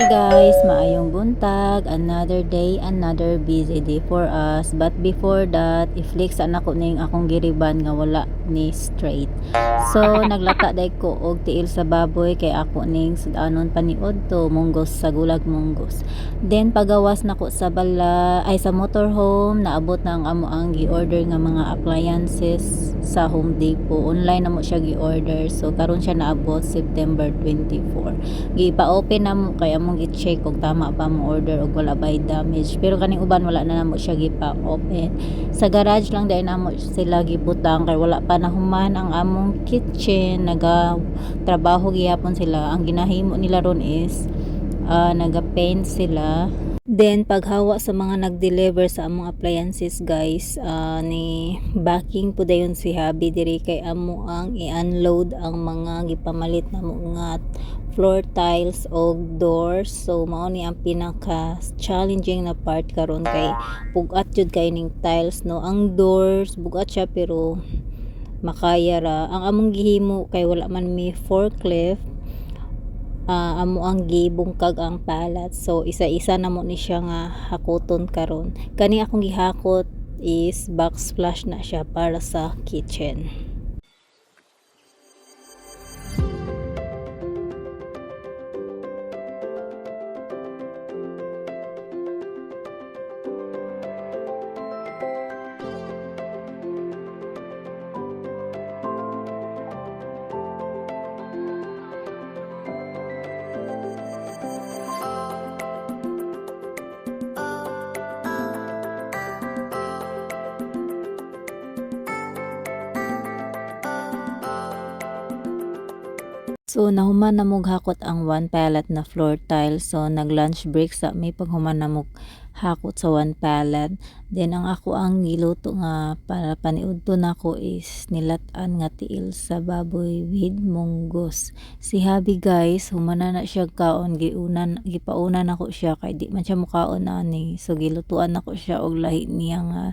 Hey guys, maayong buntag. Another day, another busy day for us. But before that, i-flex ako ning akong giriban nga wala ni straight. So, naglata day ko og tiil sa baboy kay ako ning sudanon paniod to munggos sa gulag munggos. Then pagawas nako sa bala ay sa motorhome, naabot na ang amo ang gi-order nga mga appliances sa Home Depot. Online na mo siya gi-order. So, karon siya naabot September 24. Gipa-open na mo kaya mong i-check kung tama pa mo order og wala bay damage, pero kaning uban wala na namo siya gipa-open. Sa garage lang dahil namo sila gibutang kay wala pa nahuman ang among kitchen. Naga trabaho gihapon sila. Ang ginahimo nila ron is naga-paint sila. Then paghawa sa mga nag-deliver sa among appliances guys, ni backing po dayon si Habi diri kay amo ang i-unload ang mga gipamalit na mo nga floor tiles o doors. So mao ni ang pinaka challenging na part karon kay bugat jud kay ning tiles no. Ang doors bugat siya pero makaya ra. Ang among gihimo kay wala man mi forklift, amo ang gibungkag ang palat. So isa-isa na mo ni siya nga hakoton karon. Kani akong gihakot is backsplash na siya para sa kitchen. So nahuman na mog hakot ang one pallet na floor tile. So nag lunch break sa may paghuman na mog hakot sa one pallet. Then ang ako ang giluto nga para paniudto nako is nilatan nga tiil sa baboy with munggos. Si Habi guys, humana na siya kaon, gipauna nako siya kay di man siya mukaon ani. So gilutuan nako siya og lahi niya nga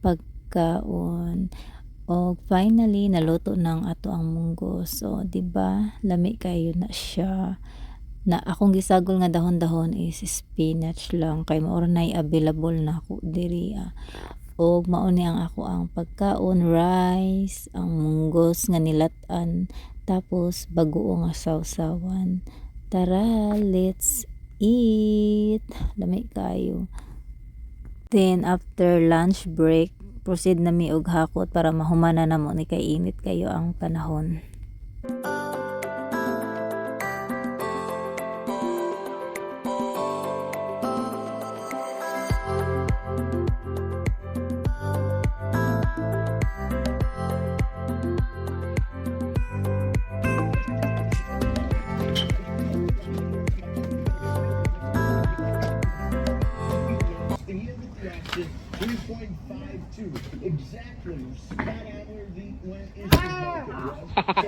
pagkaon. O finally naluto ng ato ang munggo. So di ba lami kayo na siya. Na akong gisagol nga dahon-dahon is spinach lang kay mao nay available na ako diri. Og mao ni ang ako ang pagkaon, rice, ang munggos nga nilatan, tapos bagoong nga sawsawan. Tara, let's eat. Lami kayo. Then after lunch break, proceed na mi og hakot para mahumana na mo ni kay init kayo ang panahon. Action 3.52 exactly spot on where the when instant market was. So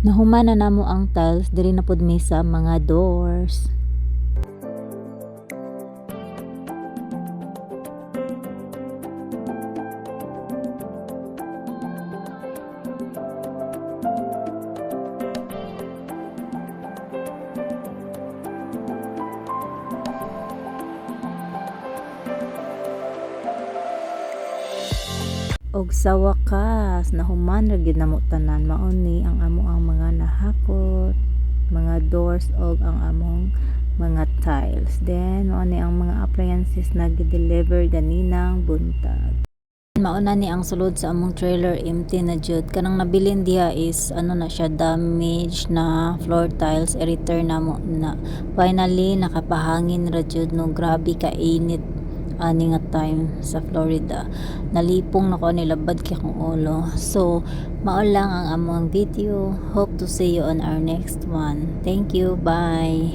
Nahuman na namo ang tiles diri na pud mi sa mga doors. Og sa wakas nahuman ra gyud namo tanan. Mao ni ang amo ang mga nahakot, mga doors og ang among mga tiles. Then mao ni ang mga appliances na gi-deliver ganinang buntag. Mao na ni ang sulod sa among trailer, empty na jud. Kanang nabilin diha is ano na siya, damage na floor tiles, i-return na mo na. Finally nakapahangin ra jud no, grabe ka init ani nga time sa Florida. Nalipong na ko nilabad kay akong ulo. So mao lang ang among video. Hope to see you on our next one. Thank you. Bye.